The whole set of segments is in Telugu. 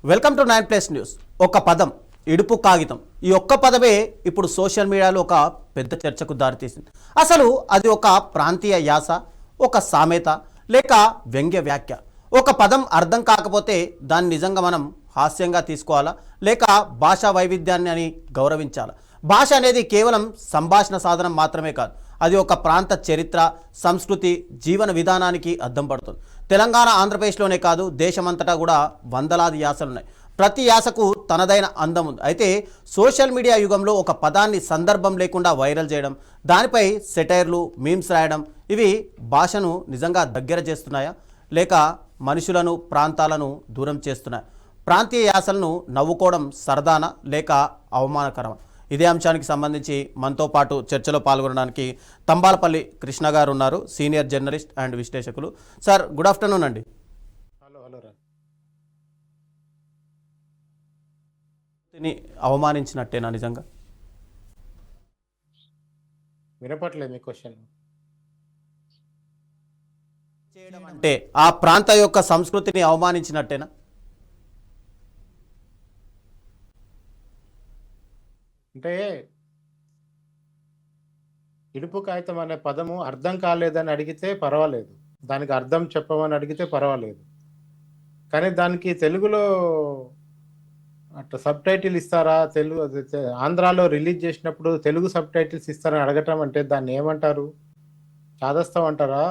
Welcome to 9 plus news. ఒక పదం ఇడుపు కాగితం. ఈ ఒక్క పదమే ఇప్పుడు సోషల్ మీడియాలో ఒక పెద్ద చర్చకు దారితీసింది. అసలు అది ఒక ప్రాంతీయ యాస, ఒక సామెత లేక వ్యంగ్య వ్యాఖ్య? ఒక పదం అర్థం కాకపోతే దాన్ని నిజంగా మనం హాస్యంగా తీసుకోవాలా లేక భాషా వైవిధ్యాన్ని అని గౌరవించాలా? భాష అనేది కేవలం సంభాషణ సాధనం మాత్రమే కాదు, అది ఒక ప్రాంత చరిత్ర, సంస్కృతి, జీవన విధానానికి అద్దం పడుతుంది. తెలంగాణ, ఆంధ్రప్రదేశ్లోనే కాదు, దేశమంతటా కూడా వందలాది యాసలు ఉన్నాయి. ప్రతి యాసకు తనదైన అందం ఉంది. అయితే సోషల్ మీడియా యుగంలో ఒక పదాన్ని సందర్భం లేకుండా వైరల్ చేయడం, దానిపై సెటైర్లు, మీమ్స్ రాయడం, ఇవి భాషను నిజంగా దగ్గర చేస్తున్నాయా లేక మనుషులను, ప్రాంతాలను దూరం చేస్తున్నాయా? ప్రాంతీయ యాసలను నవ్వుకోవడం సరదానా లేక అవమానకరమా? ఇదే అంశానికి సంబంధించి మనతో పాటు చర్చలో పాల్గొనడానికి తంబాలపల్లి కృష్ణ గారు ఉన్నారు, సీనియర్ జర్నలిస్ట్ అండ్ విశ్లేషకులు. సార్, గుడ్ ఆఫ్టర్నూన్ అండి. అవమానించినట్టేనా నిజంగా? వినపట్లేదు మీ క్వశ్చన్. అంటే ఆ ప్రాంత యొక్క సంస్కృతిని అవమానించినట్టేనా? అంటే ఇడుపు కాగితం అనే పదము అర్థం కాలేదని అడిగితే పర్వాలేదు, దానికి అర్థం చెప్పమని అడిగితే పర్వాలేదు. కానీ దానికి తెలుగులో అట్లా సబ్ టైటిల్ ఇస్తారా, తెలుగు ఆంధ్రాలో రిలీజ్ చేసినప్పుడు తెలుగు సబ్ టైటిల్స్ ఇస్తారని అడగటం అంటే దాన్ని ఏమంటారు? చాదస్తం అంటారా,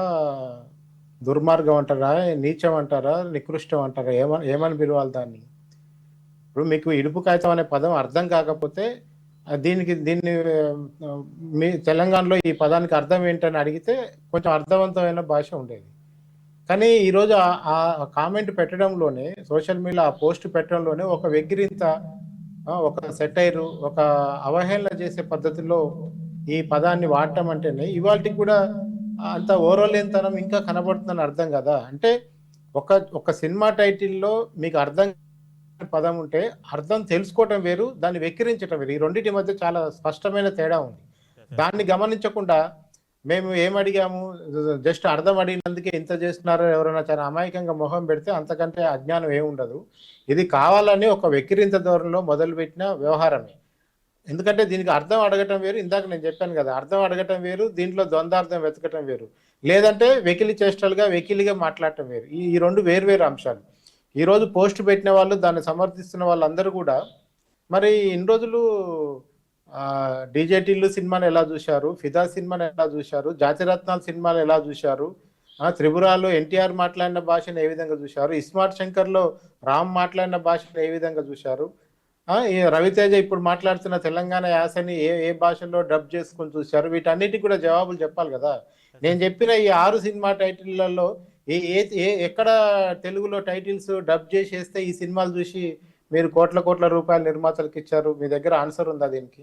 దుర్మార్గం అంటారా, నీచం అంటారా, నికృష్టం అంటారా? ఏమని పిలవాలి దాన్ని? ఇప్పుడు మీకు ఇడుపు కాగితం అనే పదం అర్థం కాకపోతే దీన్ని మీ తెలంగాణలో ఈ పదానికి అర్థం ఏంటని అడిగితే కొంచెం అర్థవంతమైన భాష ఉండేది. కానీ ఈరోజు ఆ కామెంట్ పెట్టడంలోనే, సోషల్ మీడియా ఆ పోస్ట్ పెట్టడంలోనే ఒక వెగిరింత, ఒక సెటైరు, ఒక అవహేళన చేసే పద్ధతిలో ఈ పదాన్ని వాడటం అంటేనే ఇవాళకి కూడా అంత ఓరలేనితనం ఇంకా కనబడుతుందని అర్థం కదా. అంటే ఒక సినిమా టైటిల్లో మీకు అర్థం పదం ఉంటే అర్థం తెలుసుకోవటం వేరు, దాన్ని వెక్కిరించటం వేరు. ఈ రెండింటి మధ్య చాలా స్పష్టమైన తేడా ఉంది. దాన్ని గమనించకుండా మేము ఏమడిగాము, జస్ట్ అర్థం అడిగినందుకే ఇంత చేస్తున్నారో ఎవరైనా చాలా అమాయకంగా మొహం పెడితే అంతకంటే అజ్ఞానం ఏముండదు. ఇది కావాలని ఒక వెక్కిరింత ధోరణిలో మొదలుపెట్టిన వ్యవహారమే. ఎందుకంటే దీనికి అర్థం అడగటం వేరు, ఇందాక నేను చెప్పాను కదా, అర్థం అడగటం వేరు, దీంట్లో ద్వంద్వార్థం వెతకటం వేరు, లేదంటే వెకిలి చేష్టలుగా వెకిలిగా మాట్లాడటం వేరు. ఈ రెండు వేరు అంశాలు. ఈరోజు పోస్ట్ పెట్టిన వాళ్ళు, దాన్ని సమర్థిస్తున్న వాళ్ళందరూ కూడా మరి ఇన్ని రోజులు డీజేటీలు సినిమాను ఎలా చూశారు, ఫిదా సినిమాను ఎలా చూశారు, జాతిరత్నాలు సినిమాలు ఎలా చూశారు, త్రిపురలో ఎన్టీఆర్ మాట్లాడిన భాషను ఏ విధంగా చూశారు, ఇస్మార్ట్ శంకర్లో రామ్ మాట్లాడిన భాషను ఏ విధంగా చూశారు, రవితేజ ఇప్పుడు మాట్లాడుతున్న తెలంగాణ యాసని ఏ భాషలో డబ్ చేసుకొని చూశారు? వీటన్నిటికి కూడా జవాబులు చెప్పాలి కదా. నేను చెప్పిన ఈ 6 సినిమా టైటిళ్లలో ఎక్కడ తెలుగులో టైటిల్స్ డబ్ చేసేస్తే ఈ సినిమాలు చూసి మీరు కోట్ల రూపాయలు నిర్మాతలకు ఇచ్చారు? మీ దగ్గర ఆన్సర్ ఉందా దీనికి?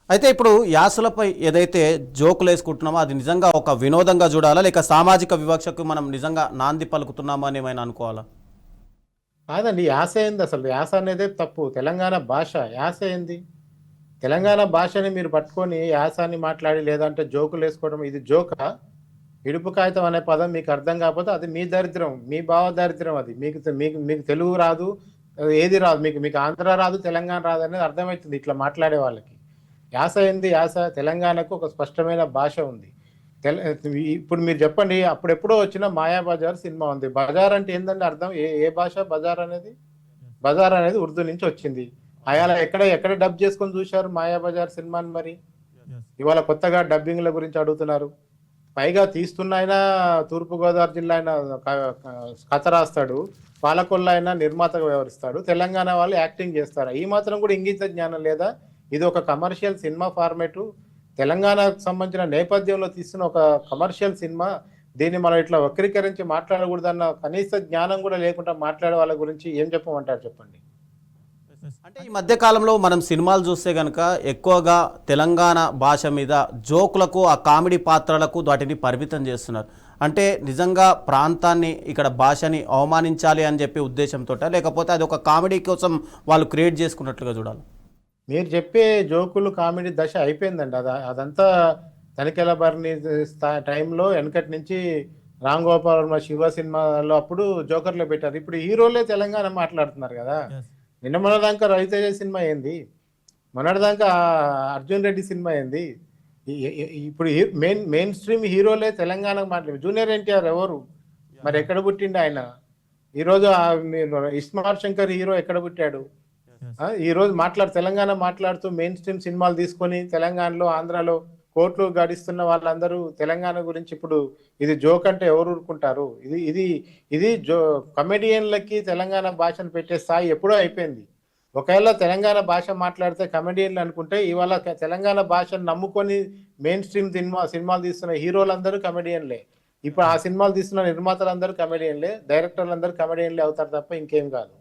అయితే ఇప్పుడు యాసలపై ఏదైతే జోకులు వేసుకుంటున్నామో అది నిజంగా ఒక వినోదంగా చూడాలా లేక సామాజిక వివక్షకు మనం నిజంగా నాంది పలుకుతున్నామా అని ఏమైనా అనుకోవాలా? కాదండి, యాస ఏంది అసలు? యాస అనేదే తప్పు. తెలంగాణ భాష యాస ఏంది? తెలంగాణ భాషని మీరు పట్టుకొని యాసాన్ని మాట్లాడి లేదంటే జోకులు వేసుకోవడం, ఇది జోకా? ఇడుపు కాగితం అనే పదం మీకు అర్థం కాకపోతే అది మీ దరిద్రం, మీ భావ దరిద్రం. అది మీకు తెలుగు రాదు, ఏది రాదు, మీకు ఆంధ్ర రాదు, తెలంగాణ రాదు అనేది అర్థమవుతుంది ఇట్లా మాట్లాడే వాళ్ళకి. యాస ఏంది? యాస తెలంగాణకు ఒక స్పష్టమైన భాష ఉంది. ఇప్పుడు మీరు చెప్పండి, అప్పుడెప్పుడో వచ్చిన మాయాబజార్ సినిమా ఉంది. బజార్ అంటే ఏందండి అర్థం? ఏ భాష బజార్ అనేది? బజార్ అనేది ఉర్దూ నుంచి వచ్చింది. అయాల ఎక్కడ డబ్ చేసుకొని చూశారు మాయాబజార్ సినిమాని? మరి ఇవాళ కొత్తగా డబ్బింగ్ల గురించి అడుగుతున్నారు. పైగా తీస్తున్న ఆయన తూర్పుగోదావరి జిల్లా అయినా కథ రాస్తాడు, పాలకొల్ల అయినా నిర్మాతగా వ్యవహరిస్తాడు, తెలంగాణ వాళ్ళు యాక్టింగ్ చేస్తారు. ఈ మాత్రం కూడా ఇంగిత జ్ఞానం లేదా? ఇది ఒక కమర్షియల్ సినిమా ఫార్మేటు, తెలంగాణకు సంబంధించిన నేపథ్యంలో తీస్తున్న ఒక కమర్షియల్ సినిమా. దీన్ని మనం ఇట్లా వక్రీకరించి మాట్లాడకూడదన్న కనీస జ్ఞానం కూడా లేకుండా మాట్లాడే వాళ్ళ గురించి ఏం చెప్పమంటారు చెప్పండి? అంటే ఈ మధ్య కాలంలో మనం సినిమాలు చూస్తే కనుక ఎక్కువగా తెలంగాణ భాష మీద జోకులకు, ఆ కామెడీ పాత్రలకు వాటిని పరిమితం చేస్తున్నారు. అంటే నిజంగా ప్రాంతాన్ని, ఇక్కడ భాషని అవమానించాలి అని చెప్పే ఉద్దేశంతో, లేకపోతే అది ఒక కామెడీ కోసం వాళ్ళు క్రియేట్ చేసుకున్నట్లుగా చూడాలి? మీరు చెప్పే జోకులు కామెడీ దశ అయిపోయిందండి. అదంతా తనికెల భరణి టైంలో వెనకటి నుంచి రామ్ గోపాల్ వర్మ శివ సినిమాలో అప్పుడు జోకర్లో పెట్టారు. ఇప్పుడు హీరోలే తెలంగాణ మాట్లాడుతున్నారు కదా. నిన్న మొన్నదాకా రవితేజ సినిమా ఏంది, మొన్నటిదాకా అర్జున్ రెడ్డి సినిమా ఏంది. ఇప్పుడు మెయిన్ స్ట్రీమ్ హీరోలే తెలంగాణకు మాట్లాడు. జూనియర్ ఎన్టీఆర్ ఎవరు మరి, ఎక్కడ పుట్టిండు ఆయన? ఈరోజు ఇస్మార్ట్ శంకర్ హీరో ఎక్కడ పుట్టాడు? ఈ రోజు తెలంగాణ మాట్లాడుతూ మెయిన్ స్ట్రీమ్ సినిమాలు తీసుకొని తెలంగాణలో ఆంధ్రాలో కోట్లు గడిస్తున్న వాళ్ళందరూ తెలంగాణ గురించి ఇప్పుడు ఇది జోక్ అంటే ఎవరు ఊరుకుంటారు? ఇది ఇది ఇది కమెడియన్లకి తెలంగాణ భాషను పెట్టే స్థాయి ఎప్పుడో అయిపోయింది. ఒకవేళ తెలంగాణ భాష మాట్లాడితే కమెడియన్లు అనుకుంటే, ఇవాళ తెలంగాణ భాషను నమ్ముకొని మెయిన్ స్ట్రీమ్ సినిమాలు తీస్తున్న హీరోలందరూ కమెడియన్లే. ఇప్పుడు ఆ సినిమాలు తీస్తున్న నిర్మాతలందరూ కమెడియన్లే, డైరెక్టర్లందరూ కమెడియన్లే అవుతారు తప్ప ఇంకేం కాదు.